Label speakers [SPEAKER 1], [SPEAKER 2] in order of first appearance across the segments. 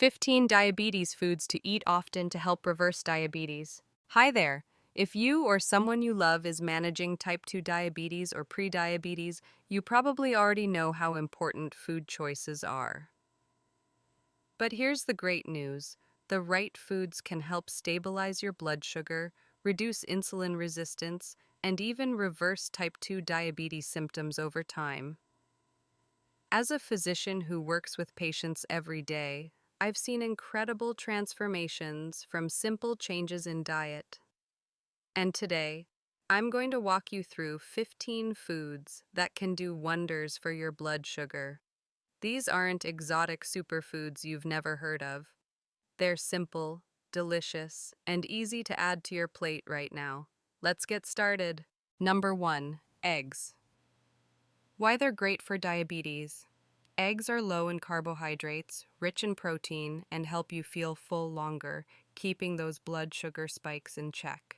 [SPEAKER 1] 15 diabetes foods to eat often to help reverse diabetes. Hi there. If you or someone you love is managing type 2 diabetes or prediabetes, you probably already know how important food choices are. But here's the great news. The right foods can help stabilize your blood sugar, reduce insulin resistance, and even reverse type 2 diabetes symptoms over time. As a physician who works with patients every day, I've seen incredible transformations from simple changes in diet. And today, I'm going to walk you through 15 foods that can do wonders for your blood sugar. These aren't exotic superfoods you've never heard of. They're simple, delicious, and easy to add to your plate right now. Let's get started. Number 1. Eggs. Why they're great for diabetes. Eggs are low in carbohydrates, rich in protein, and help you feel full longer, keeping those blood sugar spikes in check.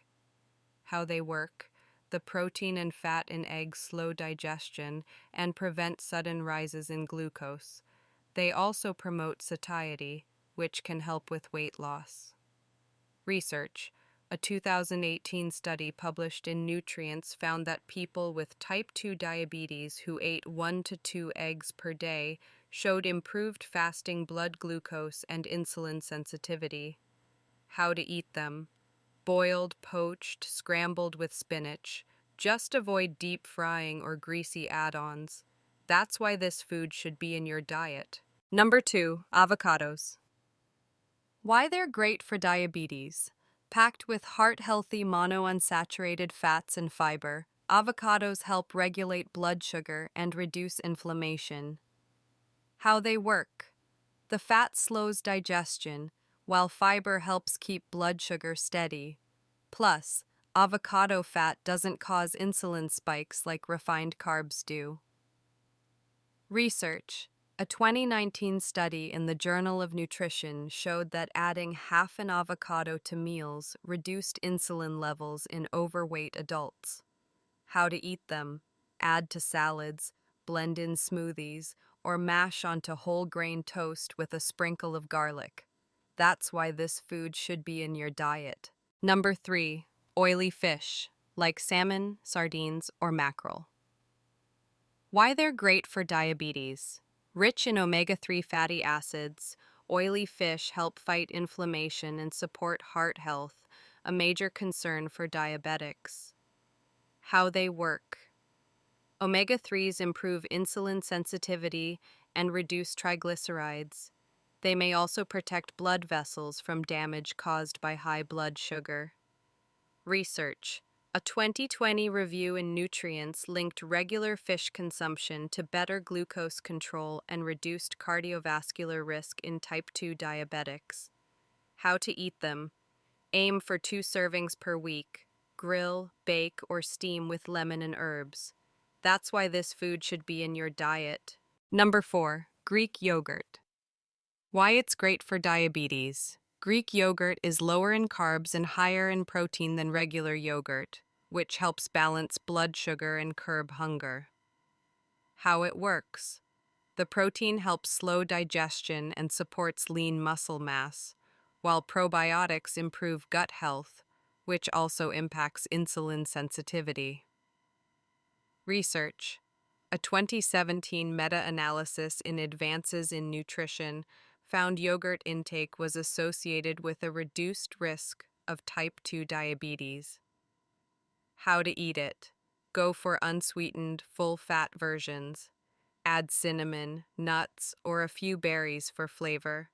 [SPEAKER 1] How they work. The protein and fat in eggs slow digestion and prevent sudden rises in glucose. They also promote satiety, which can help with weight loss. Research. A 2018 study published in Nutrients found that people with type 2 diabetes who ate 1 to 2 eggs per day showed improved fasting blood glucose and insulin sensitivity. How to eat them. Boiled, poached, scrambled with spinach. Just avoid deep frying or greasy add-ons. That's why this food should be in your diet. Number 2. Avocados. Why they're great for diabetes. Packed with heart-healthy monounsaturated fats and fiber, avocados help regulate blood sugar and reduce inflammation. How they work. The fat slows digestion, while fiber helps keep blood sugar steady. Plus, avocado fat doesn't cause insulin spikes like refined carbs do. Research. A 2019 study in the Journal of Nutrition showed that adding half an avocado to meals reduced insulin levels in overweight adults. How to eat them. Add to salads, blend in smoothies, or mash onto whole grain toast with a sprinkle of garlic. That's why this food should be in your diet. Number 3. Oily fish, like salmon, sardines, or mackerel. Why they're great for diabetes. Rich in omega-3 fatty acids, oily fish help fight inflammation and support heart health, a major concern for diabetics. How they work. Omega-3s improve insulin sensitivity and reduce triglycerides. They may also protect blood vessels from damage caused by high blood sugar. Research. A 2020 review in Nutrients linked regular fish consumption to better glucose control and reduced cardiovascular risk in type 2 diabetics. How to eat them. Aim for 2 servings per week. Grill, bake, or steam with lemon and herbs. That's why this food should be in your diet. Number 4. Greek yogurt. Why it's great for diabetes. Greek yogurt is lower in carbs and higher in protein than regular yogurt, which helps balance blood sugar and curb hunger. How it works. The protein helps slow digestion and supports lean muscle mass, while probiotics improve gut health, which also impacts insulin sensitivity. Research. A 2017 meta-analysis in Advances in Nutrition found yogurt intake was associated with a reduced risk of type 2 diabetes. How to eat it. Go for unsweetened, full-fat versions. Add cinnamon, nuts, or a few berries for flavor.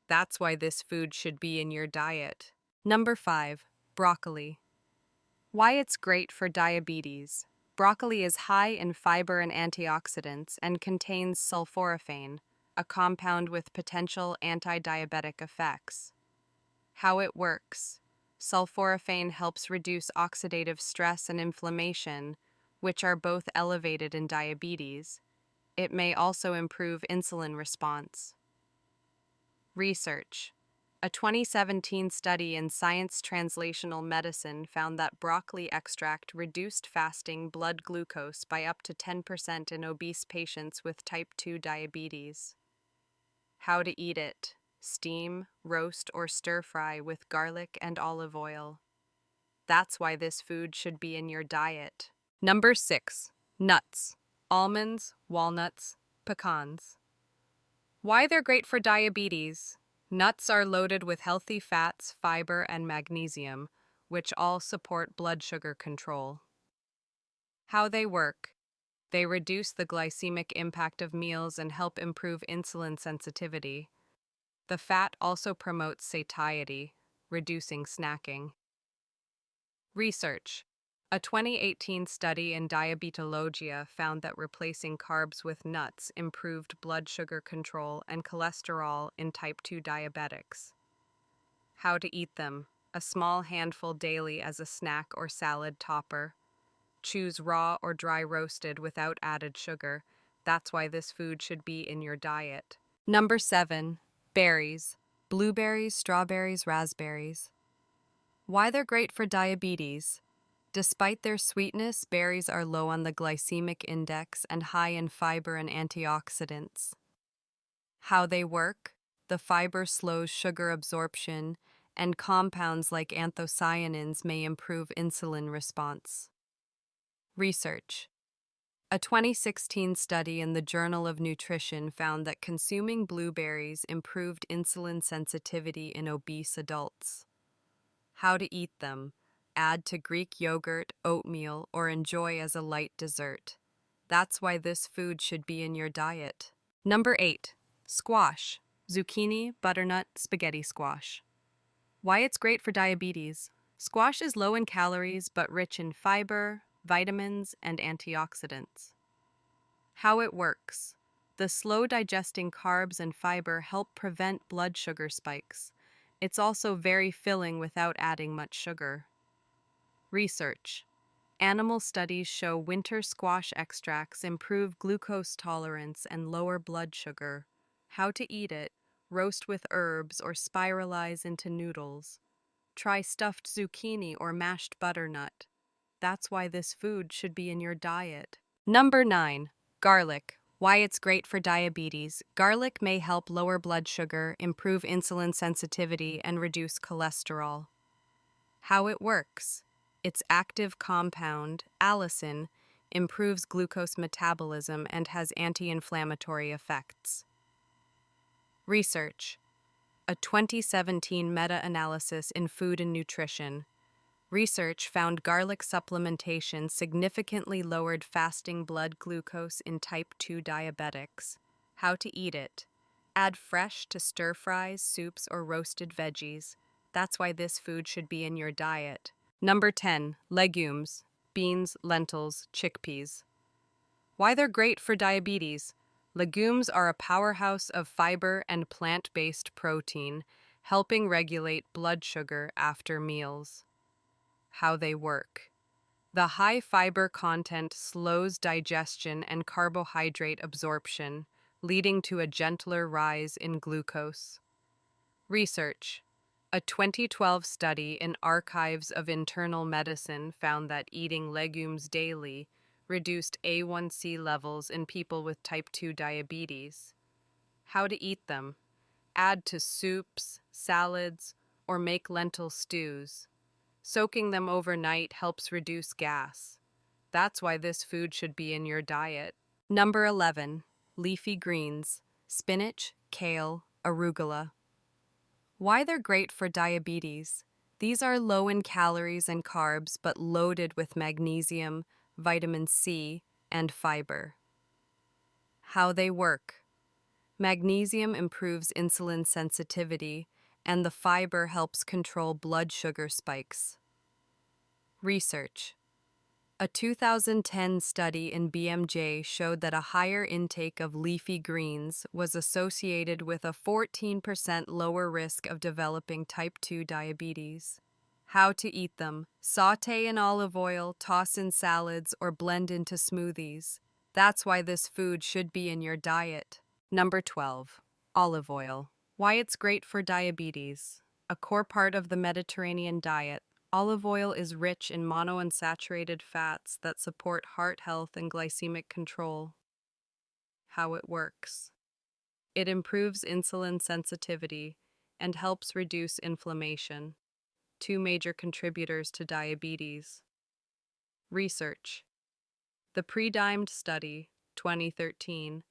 [SPEAKER 1] That's why this food should be in your diet. Number 5. Broccoli. Why it's great for diabetes. Broccoli is high in fiber and antioxidants and contains sulforaphane, a compound with potential anti-diabetic effects. How it works. Sulforaphane helps reduce oxidative stress and inflammation, which are both elevated in diabetes. It may also improve insulin response. Research. A 2017 study in Science Translational Medicine found that broccoli extract reduced fasting blood glucose by up to 10% in obese patients with type 2 diabetes. How to eat it. steam, roast, or stir fry with garlic and olive oil. That's why this food should be in your diet. Number 6. Nuts. Almonds, walnuts, pecans. Why they're great for diabetes. Nuts are loaded with healthy fats, fiber, and magnesium, which all support blood sugar control. How they work. They reduce the glycemic impact of meals and help improve insulin sensitivity. The fat also promotes satiety, reducing snacking. Research. A 2018 study in Diabetologia found that replacing carbs with nuts improved blood sugar control and cholesterol in type 2 diabetics. How to eat them. A small handful daily as a snack or salad topper. Choose raw or dry roasted without added sugar. That's why this food should be in your diet. Number 7. Berries. Blueberries, strawberries, raspberries. Why they're great for diabetes. Despite their sweetness, berries are low on the glycemic index and high in fiber and antioxidants. How they work. The fiber slows sugar absorption, and compounds like anthocyanins may improve insulin response. Research. A 2016 study in the Journal of Nutrition found that consuming blueberries improved insulin sensitivity in obese adults. How to eat them. Add to Greek yogurt, oatmeal, or enjoy as a light dessert. That's why this food should be in your diet. Number 8. Squash. Zucchini, butternut, spaghetti squash. Why it's great for diabetes. Squash is low in calories but rich in fiber, vitamins, and antioxidants. How it works. The slow digesting carbs and fiber help prevent blood sugar spikes. It's also very filling without adding much sugar. Research. Animal studies show winter squash extracts improve glucose tolerance and lower blood sugar. How to eat it. Roast with herbs or spiralize into noodles. Try stuffed zucchini or mashed butternut. That's why this food should be in your diet. Number 9. Garlic. Why it's great for diabetes. Garlic may help lower blood sugar, improve insulin sensitivity, and reduce cholesterol. How it works. Its active compound, allicin, improves glucose metabolism and has anti-inflammatory effects. Research. A 2017 meta-analysis in Food and Nutrition. Research found garlic supplementation significantly lowered fasting blood glucose in type 2 diabetics. How to eat it. Add fresh to stir fries, soups, or roasted veggies. That's why this food should be in your diet. Number 10. Legumes. Beans, lentils, chickpeas. Why they're great for diabetes. Legumes are a powerhouse of fiber and plant-based protein, helping regulate blood sugar after meals. How they work. The high fiber content slows digestion and carbohydrate absorption, leading to a gentler rise in glucose. Research. A 2012 study in Archives of Internal Medicine found that eating legumes daily reduced A1C levels in people with type 2 diabetes. How to eat them. Add to soups, salads, or make lentil stews. Soaking them overnight helps reduce gas. That's why this food should be in your diet. Number 11. Leafy greens. Spinach, kale, arugula. Why they're great for diabetes. These are low in calories and carbs but loaded with magnesium, vitamin C, and fiber. How they work. Magnesium improves insulin sensitivity, and the fiber helps control blood sugar spikes. Research. A 2010 study in BMJ showed that a higher intake of leafy greens was associated with a 14% lower risk of developing type 2 diabetes. How to eat them. Sauté in olive oil, toss in salads, or blend into smoothies. That's why this food should be in your diet. Number 12. Olive oil. Why it's great for diabetes. A core part of the Mediterranean diet. Olive oil is rich in monounsaturated fats that support heart health and glycemic control. How it works. It improves insulin sensitivity and helps reduce inflammation, two major contributors to diabetes. Research. The Predimed study, 2013,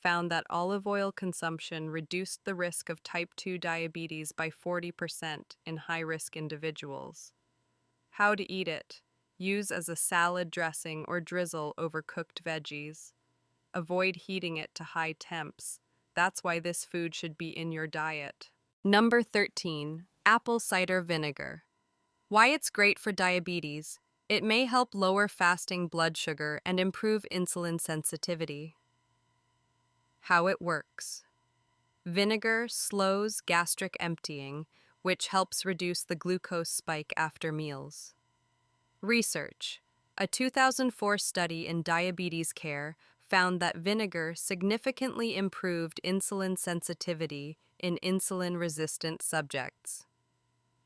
[SPEAKER 1] found that olive oil consumption reduced the risk of type 2 diabetes by 40% in high-risk individuals. How to eat it. Use as a salad dressing or drizzle over cooked veggies. Avoid heating it to high temps. That's why this food should be in your diet. Number 13. Apple cider vinegar. Why it's great for diabetes. It may help lower fasting blood sugar and improve insulin sensitivity. How it works. Vinegar slows gastric emptying, which helps reduce the glucose spike after meals. Research. A 2004 study in diabetes care found that vinegar significantly improved insulin sensitivity in insulin-resistant subjects.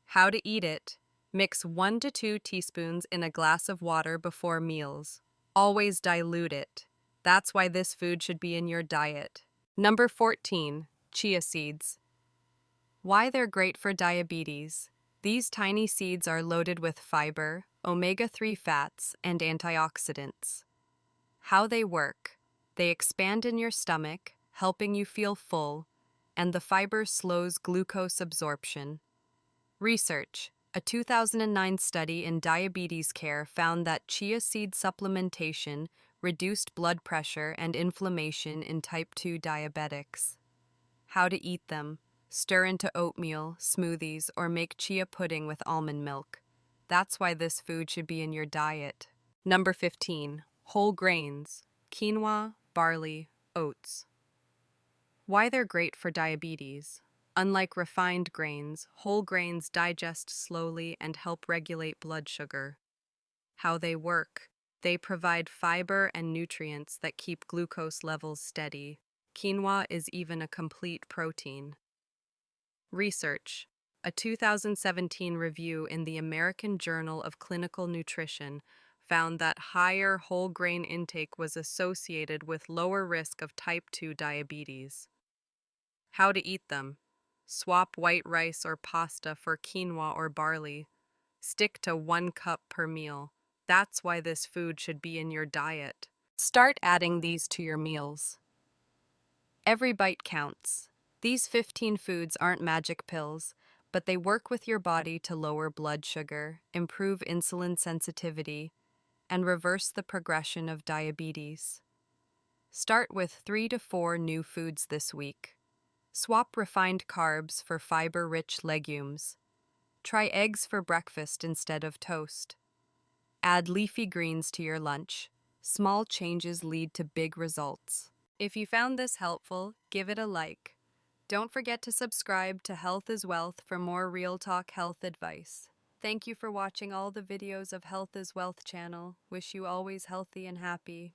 [SPEAKER 1] How to eat it. Mix 1 to 2 teaspoons in a glass of water before meals. Always dilute it. That's why this food should be in your diet. Number 14. Chia seeds. Why they're great for diabetes. These tiny seeds are loaded with fiber, omega-3 fats, and antioxidants. How they work. They expand in your stomach, helping you feel full, and the fiber slows glucose absorption. Research. A 2009 study in diabetes care found that chia seed supplementation reduced blood pressure and inflammation in type 2 diabetics. How to eat them. Stir into oatmeal, smoothies, or make chia pudding with almond milk. That's why this food should be in your diet. Number 15. Whole grains. Quinoa, barley, oats. Why they're great for diabetes. Unlike refined grains, whole grains digest slowly and help regulate blood sugar. How they work. They provide fiber and nutrients that keep glucose levels steady. Quinoa is even a complete protein. Research. A 2017 review in the American Journal of Clinical Nutrition found that higher whole grain intake was associated with lower risk of type 2 diabetes. How to eat them. Swap white rice or pasta for quinoa or barley. Stick to 1 cup per meal. That's why this food should be in your diet. Start adding these to your meals. Every bite counts. These 15 foods aren't magic pills, but they work with your body to lower blood sugar, improve insulin sensitivity, and reverse the progression of diabetes. Start with 3 to 4 new foods this week. Swap refined carbs for fiber-rich legumes. Try eggs for breakfast instead of toast. Add leafy greens to your lunch. Small changes lead to big results. If you found this helpful, give it a like. Don't forget to subscribe to Health is Wealth for more Real Talk health advice. Thank you for watching all the videos of Health is Wealth channel. Wish you always healthy and happy.